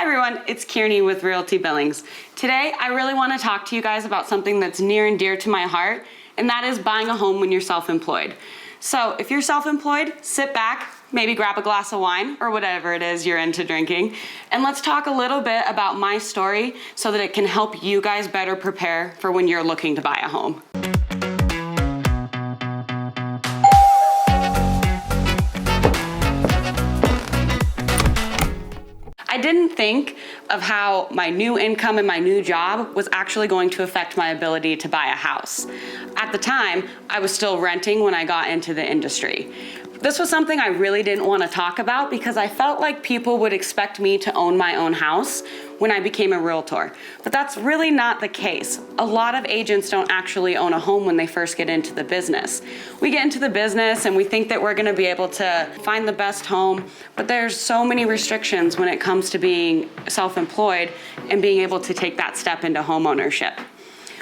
Hi everyone, it's Kierney with Realty Billings. Today, I really want to talk to you guys about something that's near and dear to my heart, and that is buying a home when you're self-employed. So if you're self-employed, sit back, maybe grab a glass of wine or whatever it is you're into drinking, and let's talk a little bit about my story so that it can help you guys better prepare for when you're looking to buy a home. I didn't think of how my new income and my new job was actually going to affect my ability to buy a house. At the time, I was still renting when I got into the industry. This was something I really didn't want to talk about because I felt like people would expect me to own my own house when I became a realtor. But that's really not the case. A lot of agents don't actually own a home when they first get into the business. We get into the business and we think that we're going to be able to find the best home, but there's so many restrictions when it comes to being self-employed and being able to take that step into home ownership.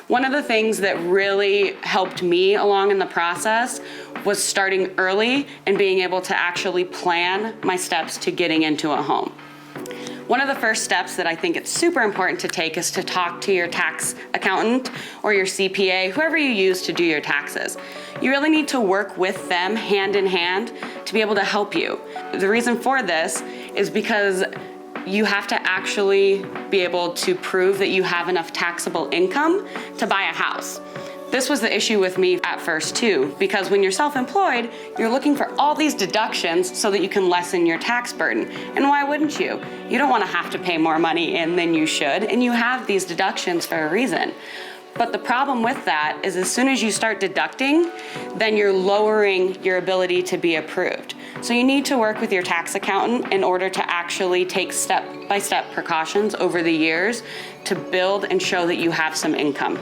One of the things that really helped me along in the process was starting early and being able to actually plan my steps to getting into a home. One of the first steps that I think it's super important to take is to talk to your tax accountant or your CPA, whoever you use to do your taxes. You really need to work with them hand in hand to be able to help you. The reason for this is because you have to actually be able to prove that you have enough taxable income to buy a house. This was the issue with me at first too, because when you're self-employed, you're looking for all these deductions so that you can lessen your tax burden. And why wouldn't you? You don't want to have to pay more money in than you should, and you have these deductions for a reason. But the problem with that is as soon as you start deducting, then you're lowering your ability to be approved. So you need to work with your tax accountant in order to actually take step-by-step precautions over the years to build and show that you have some income.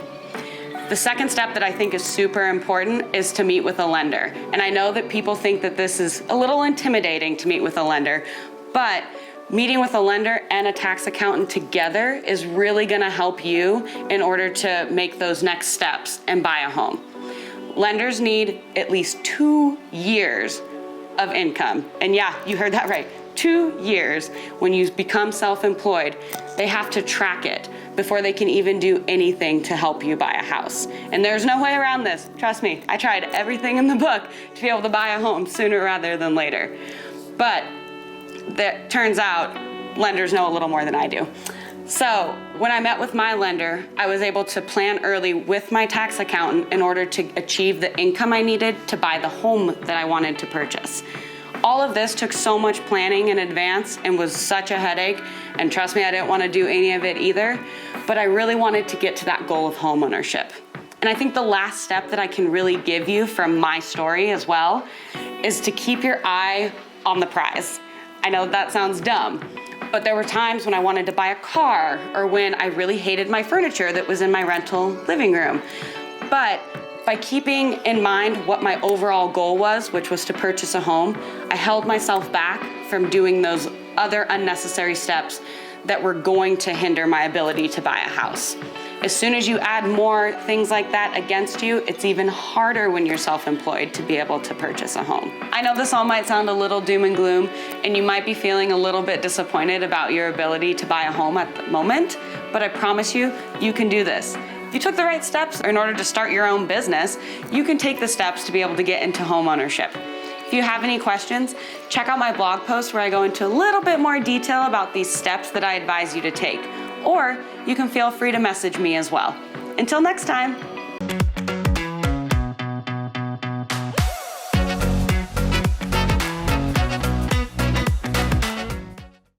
The second step that I think is super important is to meet with a lender. And I know that people think that this is a little intimidating to meet with a lender, but meeting with a lender and a tax accountant together is really gonna help you in order to make those next steps and buy a home. Lenders need at least 2 years of income. And yeah, you heard that right, 2 years. When you become self-employed, they have to track it before they can even do anything to help you buy a house. And there's no way around this. Trust me, I tried everything in the book to be able to buy a home sooner rather than later. But that turns out lenders know a little more than I do. So when I met with my lender, I was able to plan early with my tax accountant in order to achieve the income I needed to buy the home that I wanted to purchase. All of this took so much planning in advance and was such a headache. And trust me, I didn't want to do any of it either, but I really wanted to get to that goal of home ownership. And I think the last step that I can really give you from my story as well is to keep your eye on the prize. I know that sounds dumb, but there were times when I wanted to buy a car or when I really hated my furniture that was in my rental living room. But by keeping in mind what my overall goal was, which was to purchase a home, I held myself back from doing those other unnecessary steps that were going to hinder my ability to buy a house. As soon as you add more things like that against you, it's even harder when you're self-employed to be able to purchase a home. I know this all might sound a little doom and gloom, and you might be feeling a little bit disappointed about your ability to buy a home at the moment, but I promise you, you can do this. If you took the right steps in order to start your own business, you can take the steps to be able to get into home ownership. If you have any questions, check out my blog post where I go into a little bit more detail about these steps that I advise you to take. Or you can feel free to message me as well. Until next time.